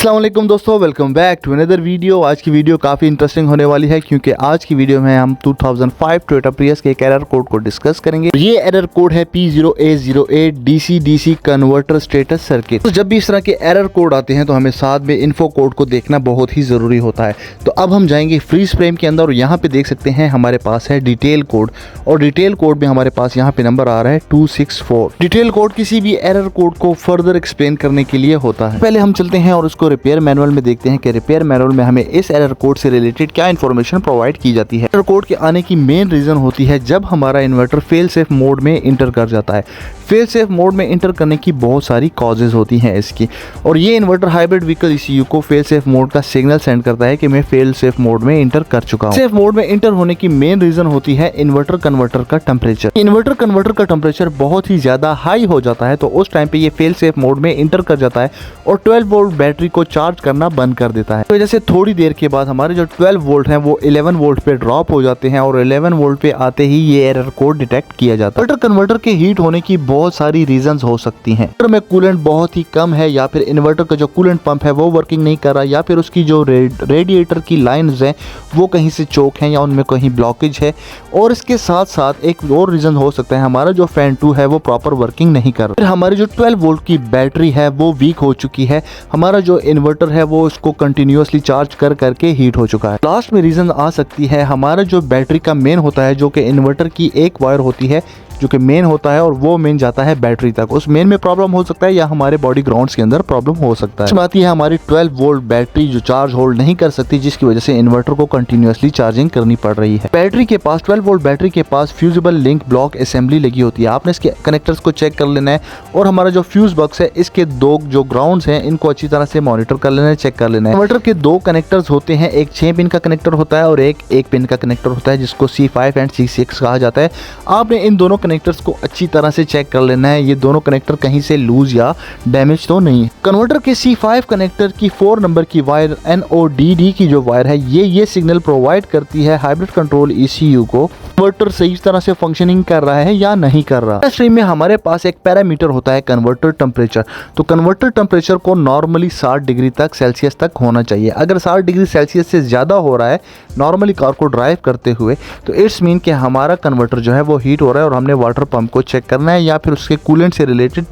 अस्सलाम वालेकुम दोस्तों, welcome back to another video. आज की वीडियो काफ़ी इंटरेस्टिंग होने वाली है क्योंकि आज की वीडियो में हम 2005 टोयोटा प्रियस के एक एरर कोड को डिस्कस करेंगे। ये एरर कोड है P0A08 DC converter status circuit. तो जब भी इस तरह के एरर कोड आते हैं तो हमें साथ में इन्फो कोड को देखना बहुत ही ज़रूरी होता है। तो अब हम जाएंगे फ्रीज फ्रेम के अंदर और यहाँ पे देख सकते हैं हमारे पास है डिटेल कोड, और डिटेल कोड में हमारे पास यहाँ पे नंबर आ रहा है 264। डिटेल कोड किसी भी एरर कोड को फर्दर एक्सप्लेन करने के लिए होता है। पहले हम चलते हैं और उसको रिपेयर मैनुअल में देखते हैं कि रिपेयर मैनुअल में हमें इस एरर कोड से रिलेटेड क्या इन्फॉर्मेशन प्रोवाइड की जाती है। एरर कोड के आने की मेन रीजन होती है जब हमारा इन्वर्टर फेल सेफ मोड में इंटर कर जाता है। फेल सेफ मोड में इंटर करने की बहुत सारी कॉजेज होती हैं इसकी, और ये इन्वर्टर हाइब्रिड व्हीकल ECU को फेल सेफ मोड का सिग्नल सेंड करता है कि मैं फेल सेफ मोड में इंटर कर चुका हूँ। सेफ मोड में इंटर होने की मेन रीजन होती है इन्वर्टर कन्वर्टर का टेम्परेचर। इन्वर्टर कन्वर्टर का टेम्परेचर बहुत ही ज्यादा हाई हो जाता है तो उस टाइम पे ये फेल सेफ मोड में इंटर कर जाता है और 12 वोल्ट बैटरी को चार्ज करना बंद कर देता है। तो जैसे थोड़ी देर के बाद हमारे जो 12 वोल्ट हैं वो 11 वोल्ट पे ड्रॉप हो जाते हैं और 11 वोल्ट पे आते ही ये एरर कोड डिटेक्ट किया जाता है। इन्वर्टर कन्वर्टर के हीट होने की बहुत सारी रीजंस हो सकती हैं। इन्वर्टर में कूलेंट बहुत ही कम है, या फिर इन्वर्टर का जो कूलेंट पंप है वो वर्किंग नहीं कर रहा, या फिर उसकी जो रेडिएटर की लाइंस हैं वो कहीं से चोक हैं या उनमें कहीं ब्लॉकेज है। और इसके साथ साथ एक और रीजन हो सकता है हमारा जो फैन 2 है वो प्रॉपर वर्किंग नहीं कर रहा। फिर हमारी जो 12 वोल्ट की बैटरी है वो वीक हो चुकी है। हमारा जो इन्वर्टर है वो उसको कंटिन्यूअसली चार्ज कर करके हीट हो चुका है। लास्ट में रीजन आ सकती है हमारा जो बैटरी का मेन होता है, जो कि इन्वर्टर की एक वायर होती है जो कि मेन होता है और वो मेन जाता है बैटरी तक। उस मेन में प्रॉब्लम हो सकता है या हमारे बॉडी ग्राउंड्स के अंदर प्रॉब्लम हो सकता है। इसमें आती है हमारी 12 वोल्ट बैटरी जो चार्ज होल्ड नहीं कर सकती, जिसकी वजह से इन्वर्टर को कंटिन्यूअसली चार्जिंग करनी पड़ रही है। बैटरी के पास 12 वोल्ट बैटरी के पास फ्यूजिबल लिंक ब्लॉक असेंबली लगी होती है। आपने इसके कनेक्टर्स को चेक कर लेना है और हमारा जो फ्यूज बॉक्स है इसके दो जो ग्राउंड्स हैं इनको अच्छी तरह से मॉनिटर कर लेना है, चेक कर लेना है। इन्वर्टर के दो कनेक्टर्स होते हैं, एक 6 पिन का कनेक्टर होता है और एक पिन का कनेक्टर होता है जिसको C5 एंड C6 कहा जाता है। आपने इन दोनों कनेक्टर्स को अच्छी तरह से चेक कर लेना है, ये दोनों कनेक्टर कहीं से लूज या डैमेज तो नहीं है। कन्वर्टर के C5 कनेक्टर की 4 नंबर की वायर NODD की जो वायर है ये सिग्नल प्रोवाइड करती है हाइब्रिड कंट्रोल ECU को कन्वर्टर सही तरह से फंक्शनिंग कर रहा है या नहीं कर रहा। स्ट्रीम में हमारे पास एक पैरामीटर होता है कन्वर्टर टेम्परेचर। तो कन्वर्टर टेम्परेचर को नॉर्मली 60 डिग्री तक सेल्सियस तक होना चाहिए। अगर 60 डिग्री सेल्सियस से ज़्यादा हो रहा है नॉर्मली कार को ड्राइव करते हुए तो इट्स मीन कि हमारा कन्वर्टर जो है वो हीट हो रहा है और हमने वाटर पंप को चेक करना है या फिर उसके कूलेंट से रिलेटेड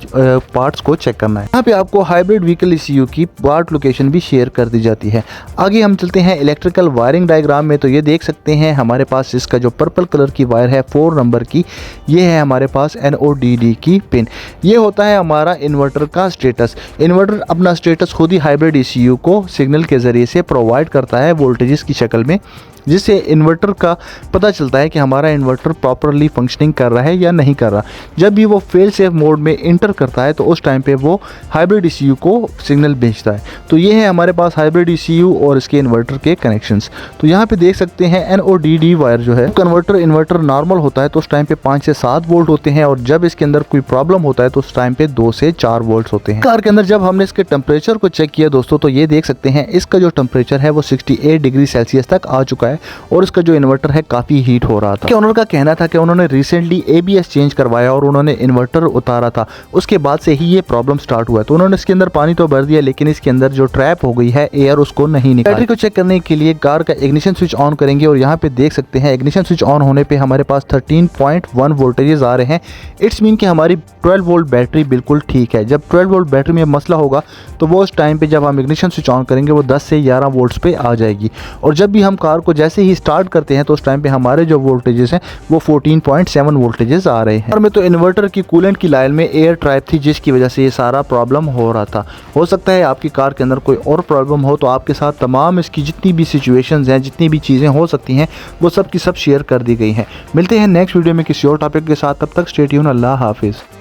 पार्ट्स को चेक करना है। यहाँ पे आपको हाइब्रिड व्हीकल ECU की पार्ट लोकेशन भी शेयर कर दी जाती है। आगे हम चलते हैं इलेक्ट्रिकल वायरिंग डायग्राम में। तो ये देख सकते हैं हमारे पास इसका जो पर्पल कलर की वायर है 4 नंबर की, ये है हमारे पास NODD की पिन। ये होता है हमारा इन्वर्टर का स्टेटस। इन्वर्टर अपना स्टेटस खुद ही हाइब्रिड ECU को सिग्नल के जरिए से प्रोवाइड करता है वोल्टेजेस की शक्ल में, जिससे इन्वर्टर का पता चलता है कि हमारा इन्वर्टर प्रॉपरली फंक्शनिंग कर रहा है या नहीं कर रहा। जब भी वो फेल सेफ मोड में इंटर करता है तो उस टाइम पे वो हाइब्रिड ECU को सिग्नल भेजता है। तो ये है हमारे पास हाइब्रिड ECU और इसके इन्वर्टर के कनेक्शंस। तो यहाँ पे देख सकते हैं NODD वायर जो है कन्वर्टर इन्वर्टर नॉर्मल होता है तो उस टाइम पे 5 से 7 वोल्ट होते हैं, और जब इसके अंदर कोई प्रॉब्लम होता है तो उस टाइम पे 2 से 4 वोल्ट होते हैं। कार के अंदर जब हमने इसके टेम्परेचर को चेक किया दोस्तों तो ये देख सकते हैं इसका जो टेम्परेचर है वो 68 डिग्री सेल्सियस तक आ चुका है और इसका जो इन्वर्टर है काफी हीट हो रहा था। ओनर का कहना था कि उन्होंने रिसेंटली ABS चेंज करवाया और उन्होंने इन्वर्टर उतारा था, उसके बाद से ही ये प्रॉब्लम स्टार्ट हुआ। तो उन्होंने इसके अंदर पानी तो भर दिया लेकिन इसके अंदर जो ट्रैप हो गई है एयर उसको नहीं निकाला। बैटरी को चेक करने के लिए कार का इग्निशन स्विच ऑन करेंगे और यहाँ पे देख सकते हैं इग्निशन स्विच ऑन होने पे हमारे पास 13.1 वोल्टेजेस आ रहे हैं। इट्स मीन कि हमारी 12 वोल्ट बैटरी बिल्कुल ठीक है। जब 12 वोल्ट बैटरी में मसला होगा तो वो उस टाइम पे जब हम इग्निशन स्विच ऑन करेंगे वो 10 से 11 वोल्ट्स पे आ जाएगी, और जब भी हम कार को जैसे ही स्टार्ट करते हैं तो उस टाइम पे हमारे जो वोल्टेजेस हैं वो 14.7 वोल्टेजेस आ रहे हैं। और में तो इन्वर्टर की कूलेंट की लाइन में एयर ट्रैप थी जिसकी वजह से ये सारा प्रॉब्लम हो रहा था। हो सकता है आपकी कार के अंदर कोई और प्रॉब्लम हो, तो आपके साथ तमाम इसकी जितनी भी सिचुएशंस हैं, जितनी भी चीज़ें हो सकती हैं वो सब की सब शेयर कर दी गई हैं। मिलते हैं नेक्स्ट वीडियो में किसी और टॉपिक के साथ, तब तक स्टे ट्यून। अल्लाह हाफिज़।